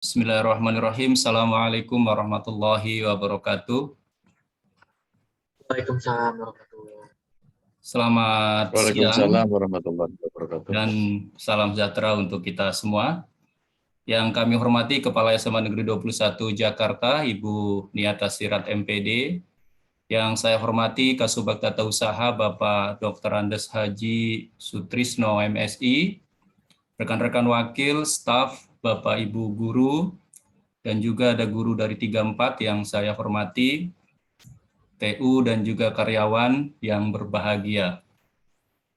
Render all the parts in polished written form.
Bismillahirrahmanirrahim. Assalamualaikum warahmatullahi wabarakatuh. Waalaikumsalam warahmatullahi. Selamat siang Waalaikumsalam warahmatullahi wabarakatuh. dan salam sejahtera untuk kita semua. Yang kami hormati Kepala SMA Negeri 21 Jakarta, Ibu Niata Sirat MPD. Yang saya hormati Kasubag Tata Usaha Bapak Dr. Andes Haji Sutrisno MSI, rekan-rekan wakil, staf, Bapak Ibu guru, dan juga ada guru dari 34 yang saya hormati, TU dan juga karyawan yang berbahagia.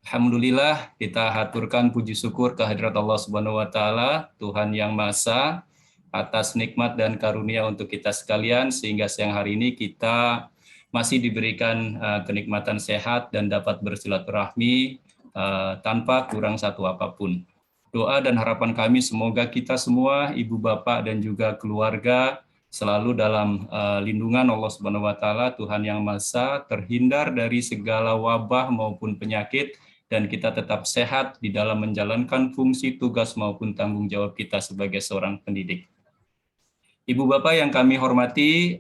Alhamdulillah kita haturkan puji syukur kehadirat Allah Subhanahu wa taala, Tuhan yang Maha Esa, atas nikmat dan karunia untuk kita sekalian sehingga siang hari ini kita masih diberikan kenikmatan sehat dan dapat bersilaturahmi tanpa kurang satu apapun. Doa dan harapan kami semoga kita semua, ibu bapak dan juga keluarga selalu dalam lindungan Allah Subhanahu wa taala, Tuhan yang Maha Esa, terhindar dari segala wabah maupun penyakit, dan kita tetap sehat di dalam menjalankan fungsi, tugas maupun tanggung jawab kita sebagai seorang pendidik. Ibu Bapak yang kami hormati,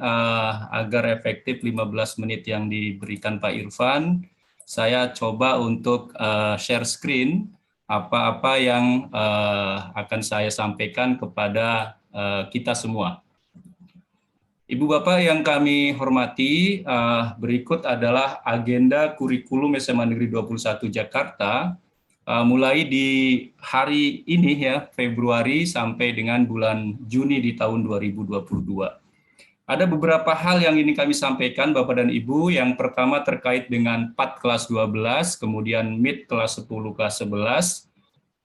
agar efektif 15 menit yang diberikan Pak Irfan, saya coba untuk share screen apa-apa yang akan saya sampaikan kepada kita semua. Ibu Bapak yang kami hormati, berikut adalah agenda kurikulum SMA Negeri 21 Jakarta, mulai di hari ini ya, Februari sampai dengan bulan Juni di tahun 2022. Ada beberapa hal yang ini kami sampaikan Bapak dan Ibu. Yang pertama terkait dengan PAT kelas 12, kemudian MIT kelas 10 kelas 11,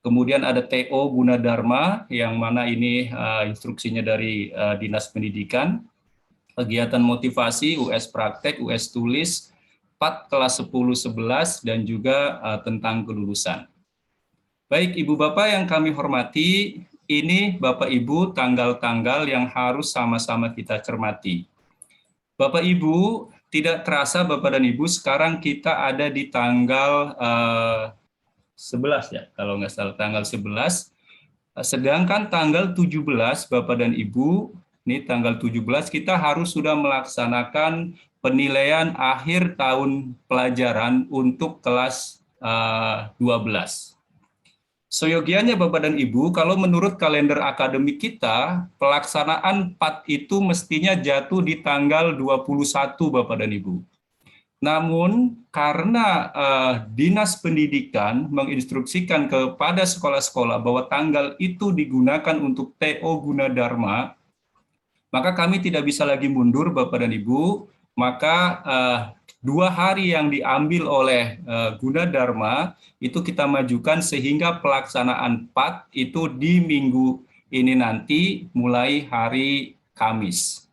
kemudian ada TO Gunadarma yang mana ini instruksinya dari Dinas Pendidikan, kegiatan motivasi, US praktek, US tulis, PAT kelas 10 11 dan juga tentang kelulusan. Baik Ibu Bapak yang kami hormati, ini Bapak Ibu tanggal-tanggal yang harus sama-sama kita cermati. Bapak Ibu, tidak terasa Bapak dan Ibu, sekarang kita ada di tanggal 11 ya, kalau nggak salah tanggal 11. Sedangkan tanggal 17 Bapak dan Ibu, ini tanggal 17 kita harus sudah melaksanakan penilaian akhir tahun pelajaran untuk kelas 12. Seyogianya Bapak dan Ibu, kalau menurut kalender akademik kita, pelaksanaan PAT itu mestinya jatuh di tanggal 21 Bapak dan Ibu. Namun karena Dinas Pendidikan menginstruksikan kepada sekolah-sekolah bahwa tanggal itu digunakan untuk TO Gunadarma, maka kami tidak bisa lagi mundur Bapak dan Ibu, maka 2 hari yang diambil oleh Gunadarma itu kita majukan sehingga pelaksanaan PAT itu di minggu ini nanti mulai hari Kamis.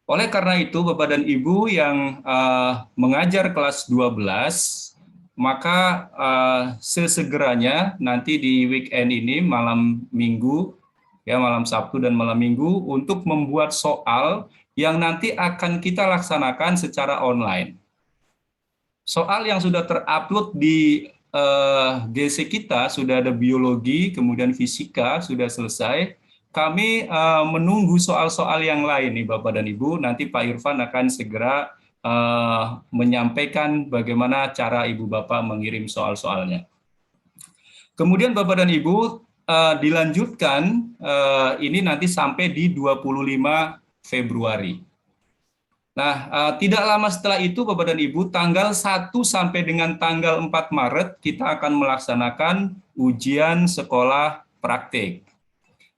Oleh karena itu Bapak dan Ibu yang mengajar kelas 12, maka sesegeranya nanti di weekend ini malam Minggu, ya malam Sabtu dan malam Minggu untuk membuat soal yang nanti akan kita laksanakan secara online. Soal yang sudah terupload di GC kita, sudah ada biologi, kemudian fisika, sudah selesai. Kami menunggu soal-soal yang lain nih Bapak dan Ibu, nanti Pak Irfan akan segera menyampaikan bagaimana cara Ibu Bapak mengirim soal-soalnya. Kemudian Bapak dan Ibu, dilanjutkan ini nanti sampai di 25 Februari. Nah, tidak lama setelah itu Bapak dan Ibu, tanggal 1 sampai dengan tanggal 4 Maret kita akan melaksanakan ujian sekolah praktik.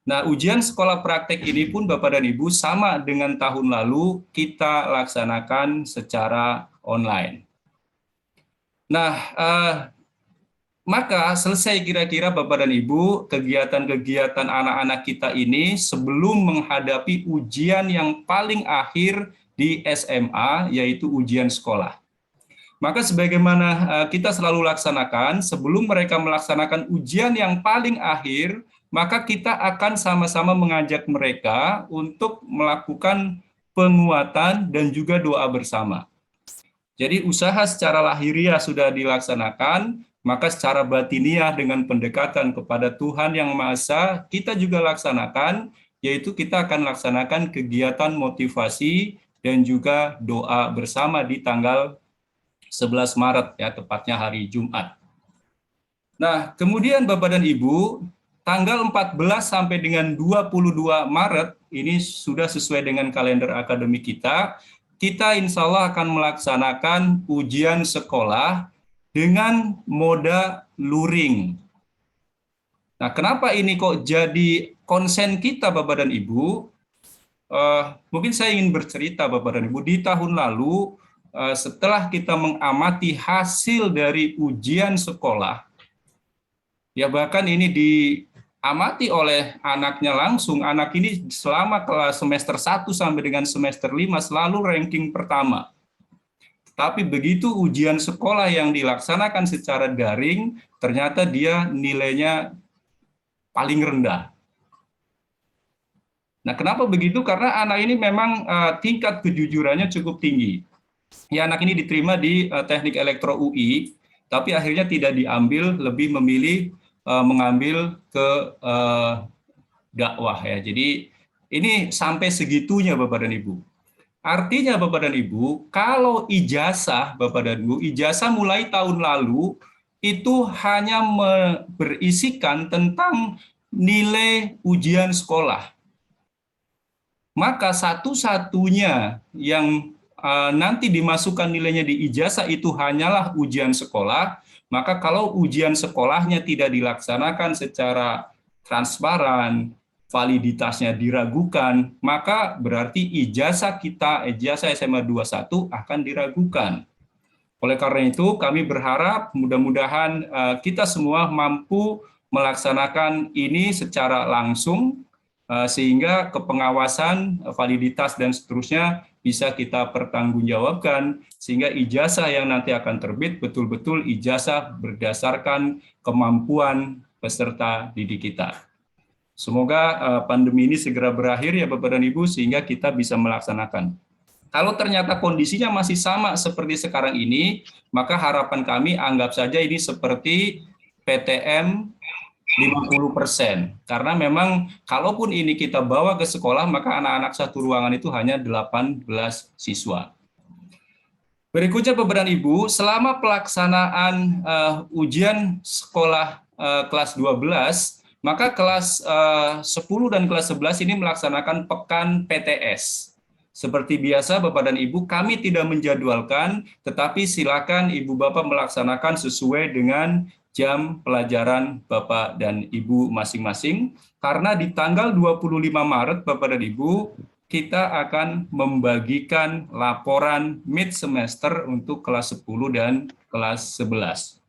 Nah, ujian sekolah praktik ini pun Bapak dan Ibu sama dengan tahun lalu kita laksanakan secara online. Nah, maka selesai kira-kira Bapak dan Ibu kegiatan-kegiatan anak-anak kita ini sebelum menghadapi ujian yang paling akhir di SMA, yaitu ujian sekolah. Maka sebagaimana kita selalu laksanakan, sebelum mereka melaksanakan ujian yang paling akhir, maka kita akan sama-sama mengajak mereka untuk melakukan penguatan dan juga doa bersama. Jadi usaha secara lahiriah sudah dilaksanakan, maka secara batiniah dengan pendekatan kepada Tuhan Yang Maha Esa, kita juga laksanakan yaitu kita akan laksanakan kegiatan motivasi dan juga doa bersama di tanggal 11 Maret, ya, tepatnya hari Jumat. Nah, kemudian Bapak dan Ibu, tanggal 14 sampai dengan 22 Maret, ini sudah sesuai dengan kalender akademik kita insya Allah akan melaksanakan ujian sekolah dengan moda luring. Nah, kenapa ini kok jadi konsen kita Bapak dan Ibu? Mungkin saya ingin bercerita Bapak dan Ibu, di tahun lalu setelah kita mengamati hasil dari ujian sekolah, ya bahkan ini diamati oleh anaknya langsung, anak ini selama kelas semester 1 sampai dengan semester 5 selalu ranking pertama. Tapi begitu ujian sekolah yang dilaksanakan secara daring, ternyata dia nilainya paling rendah. Nah, kenapa begitu? Karena anak ini memang tingkat kejujurannya cukup tinggi. Ya, anak ini diterima di Teknik Elektro UI, tapi akhirnya tidak diambil, lebih memilih mengambil ke dakwah, ya. Jadi ini sampai segitunya Bapak dan Ibu. Artinya Bapak dan Ibu, kalau ijazah Bapak dan Ibu, ijazah mulai tahun lalu itu hanya berisikan tentang nilai ujian sekolah. Maka satu-satunya yang nanti dimasukkan nilainya di ijazah itu hanyalah ujian sekolah. Maka kalau ujian sekolahnya tidak dilaksanakan secara transparan, validitasnya diragukan, maka berarti ijazah kita, ijazah SMA 21 akan diragukan. Oleh karena itu, kami berharap mudah-mudahan kita semua mampu melaksanakan ini secara langsung, sehingga kepengawasan, validitas, dan seterusnya bisa kita pertanggungjawabkan, sehingga ijazah yang nanti akan terbit betul-betul ijazah berdasarkan kemampuan peserta didik kita. Semoga pandemi ini segera berakhir ya Bapak dan Ibu, sehingga kita bisa melaksanakan. Kalau ternyata kondisinya masih sama seperti sekarang ini, maka harapan kami anggap saja ini seperti PTM 50%. Karena memang kalaupun ini kita bawa ke sekolah, maka anak-anak satu ruangan itu hanya 18 siswa. Berikutnya Bapak dan Ibu, selama pelaksanaan ujian sekolah kelas 12, maka kelas 10 dan kelas 11 ini melaksanakan pekan PTS. Seperti biasa Bapak dan Ibu, kami tidak menjadwalkan, tetapi silakan Ibu Bapak melaksanakan sesuai dengan jam pelajaran Bapak dan Ibu masing-masing. Karena di tanggal 25 Maret Bapak dan Ibu, kita akan membagikan laporan mid semester untuk kelas 10 dan kelas 11.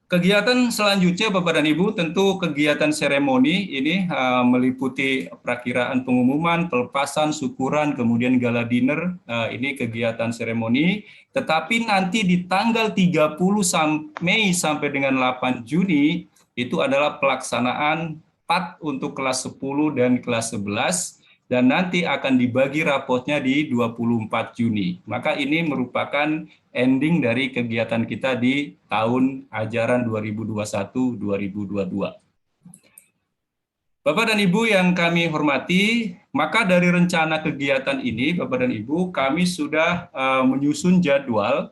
Kegiatan selanjutnya Bapak dan Ibu, tentu kegiatan seremoni ini meliputi perakiraan pengumuman, pelepasan, syukuran, kemudian gala dinner, ini kegiatan seremoni. Tetapi nanti di tanggal 30 Mei sampai dengan 8 Juni, itu adalah pelaksanaan PAT untuk kelas 10 dan kelas 11, dan nanti akan dibagi rapotnya di 24 Juni. Maka ini merupakan ending dari kegiatan kita di tahun ajaran 2021-2022. Bapak dan Ibu yang kami hormati, maka dari rencana kegiatan ini, Bapak dan Ibu, kami sudah menyusun jadwal.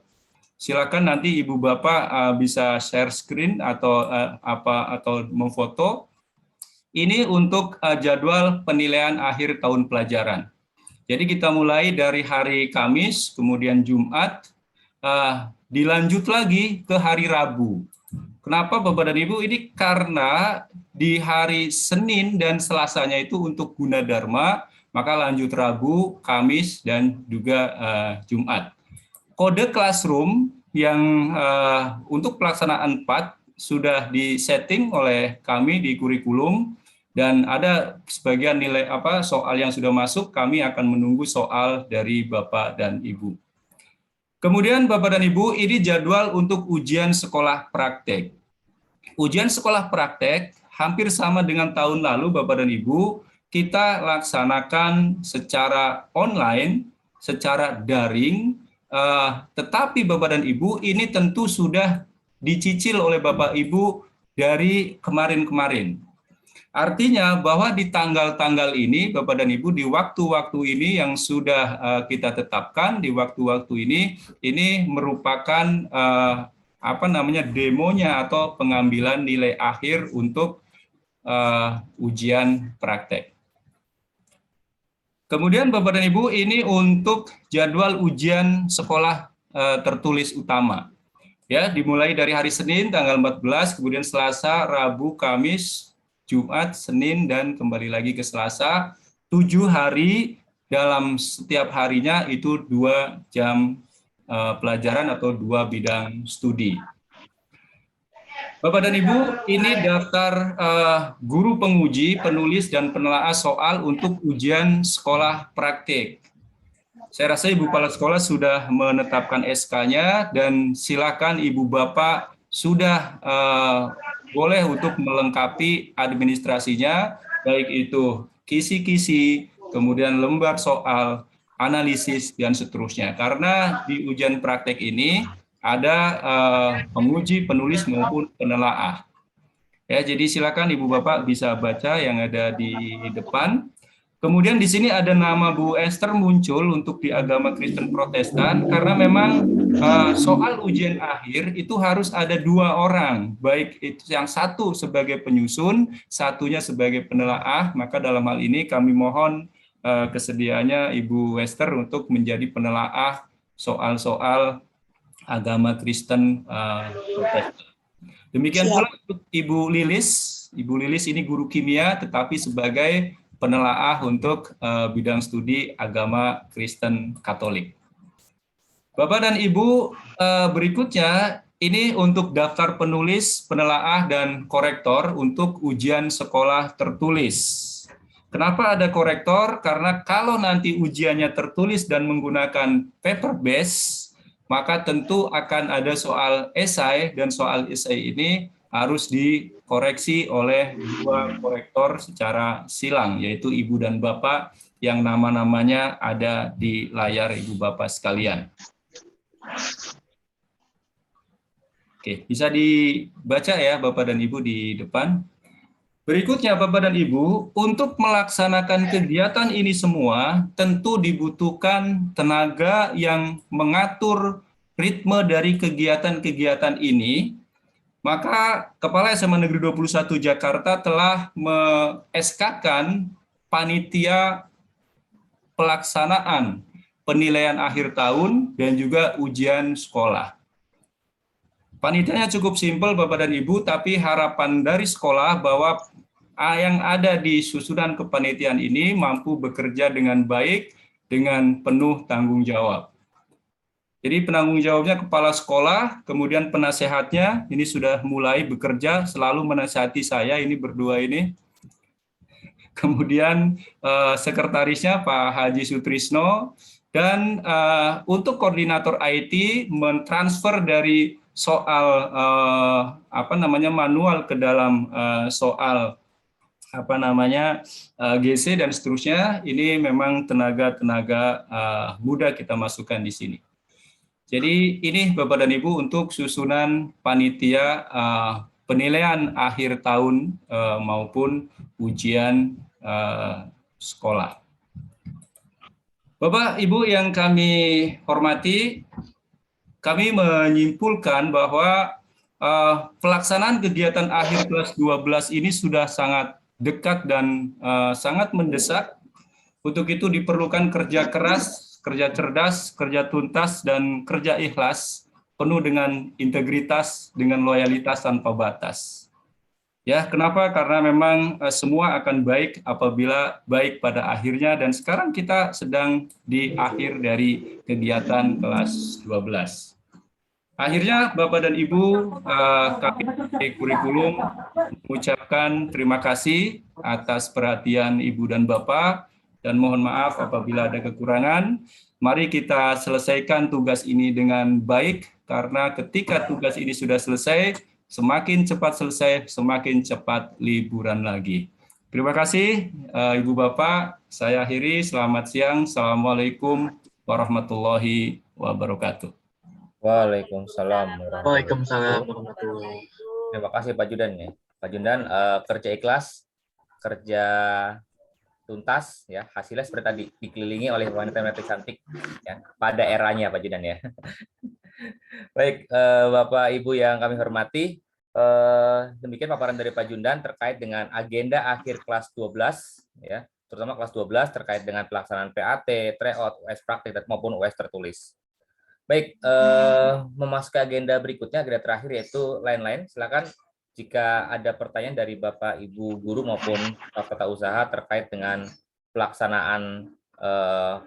Silakan nanti Ibu Bapak bisa share screen atau atau memfoto. Ini untuk jadwal penilaian akhir tahun pelajaran. Jadi kita mulai dari hari Kamis, kemudian Jumat, dilanjut lagi ke hari Rabu. Kenapa Bapak dan Ibu? Ini karena di hari Senin dan Selasanya itu untuk Gunadarma, maka lanjut Rabu, Kamis, dan juga Jumat. Kode classroom yang untuk pelaksanaan PAT sudah disetting oleh kami di kurikulum, dan ada sebagian nilai soal yang sudah masuk, kami akan menunggu soal dari Bapak dan Ibu. Kemudian Bapak dan Ibu, ini jadwal untuk ujian sekolah praktek. Ujian sekolah praktek hampir sama dengan tahun lalu Bapak dan Ibu, kita laksanakan secara online, secara daring, tetapi Bapak dan Ibu ini tentu sudah dicicil oleh Bapak Ibu dari kemarin-kemarin. Artinya bahwa di tanggal-tanggal ini, Bapak dan Ibu, di waktu-waktu ini yang sudah kita tetapkan, di waktu-waktu ini merupakan apa namanya, demonya atau pengambilan nilai akhir untuk ujian praktek. Kemudian Bapak dan Ibu, ini untuk jadwal ujian sekolah tertulis utama. Ya, dimulai dari hari Senin tanggal 14, kemudian Selasa, Rabu, Kamis, Jumat, Senin, dan kembali lagi ke Selasa, 7 hari dalam setiap harinya itu 2 jam pelajaran atau 2 bidang studi. Bapak dan Ibu, ini daftar guru penguji, penulis, dan penelaah soal untuk ujian sekolah praktik. Saya rasa Ibu Kepala Sekolah sudah menetapkan SK-nya dan silakan Ibu Bapak sudah boleh untuk melengkapi administrasinya, baik itu kisi-kisi, kemudian lembar soal, analisis, dan seterusnya. Karena di ujian praktek ini ada penguji, penulis, maupun penelaah. Ya, jadi silakan Ibu Bapak bisa baca yang ada di depan. Kemudian di sini ada nama Bu Esther muncul untuk di agama Kristen Protestan karena memang soal ujian akhir itu harus ada 2 orang, baik itu yang satu sebagai penyusun, satunya sebagai penelaah. Maka dalam hal ini kami mohon kesediaannya Ibu Esther untuk menjadi penelaah soal-soal agama Kristen Protestan. Demikian pula untuk Ibu Lilis. Ibu Lilis ini guru kimia tetapi sebagai penelaah untuk bidang studi agama Kristen Katolik. Bapak dan Ibu, berikutnya ini untuk daftar penulis, penelaah, dan korektor untuk ujian sekolah tertulis. Kenapa ada korektor? Karena kalau nanti ujiannya tertulis dan menggunakan paper base, maka tentu akan ada soal esai, dan soal esai ini harus dikoreksi oleh 2 korektor secara silang, yaitu Ibu dan Bapak yang nama-namanya ada di layar Ibu Bapak sekalian. Oke, bisa dibaca ya Bapak dan Ibu di depan. Berikutnya Bapak dan Ibu, untuk melaksanakan kegiatan ini semua tentu dibutuhkan tenaga yang mengatur ritme dari kegiatan-kegiatan ini. Maka Kepala SMA Negeri 21 Jakarta telah me-SK-kan panitia pelaksanaan penilaian akhir tahun dan juga ujian sekolah. Panitianya cukup simpel Bapak dan Ibu, tapi harapan dari sekolah bahwa yang ada di susunan kepanitiaan ini mampu bekerja dengan baik, dengan penuh tanggung jawab. Jadi penanggung jawabnya kepala sekolah, kemudian penasehatnya ini sudah mulai bekerja, selalu menasihati saya, ini berdua ini. Kemudian sekretarisnya Pak Haji Sutrisno, dan untuk koordinator IT mentransfer dari soal manual ke dalam soal GC dan seterusnya. Ini memang tenaga-tenaga muda kita masukkan di sini. Jadi ini Bapak dan Ibu untuk susunan panitia penilaian akhir tahun maupun ujian sekolah. Bapak Ibu yang kami hormati, kami menyimpulkan bahwa pelaksanaan kegiatan akhir kelas 12 ini sudah sangat dekat dan sangat mendesak. Untuk itu diperlukan kerja keras, kerja cerdas, kerja tuntas, dan kerja ikhlas, penuh dengan integritas, dengan loyalitas tanpa batas. Ya, kenapa? Karena memang semua akan baik apabila baik pada akhirnya, dan sekarang kita sedang di akhir dari kegiatan kelas 12. Akhirnya Bapak dan Ibu, kami di kurikulum mengucapkan terima kasih atas perhatian Ibu dan Bapak, dan mohon maaf apabila ada kekurangan. Mari kita selesaikan tugas ini dengan baik, karena ketika tugas ini sudah selesai, semakin cepat selesai, semakin cepat liburan lagi. Terima kasih Ibu Bapak, saya akhiri. Selamat siang. Assalamualaikum warahmatullahi wabarakatuh. Waalaikumsalam. Waalaikumsalam warahmatullahi. Terima kasih Pak Judan ya. Pak Judan kerja ikhlas kerja tuntas ya, hasilnya seperti tadi dikelilingi oleh wanita-wanita cantik ya pada eranya Pak Judan ya. Baik, Bapak Ibu yang kami hormati, demikian paparan dari Pak Jundan terkait dengan agenda akhir kelas 12 ya, terutama kelas 12 terkait dengan pelaksanaan PAT, tryout, US praktik maupun US tertulis. Baik, memasuki agenda berikutnya, agenda terakhir yaitu lain-lain. Silakan jika ada pertanyaan dari Bapak Ibu guru maupun staf tata usaha terkait dengan pelaksanaan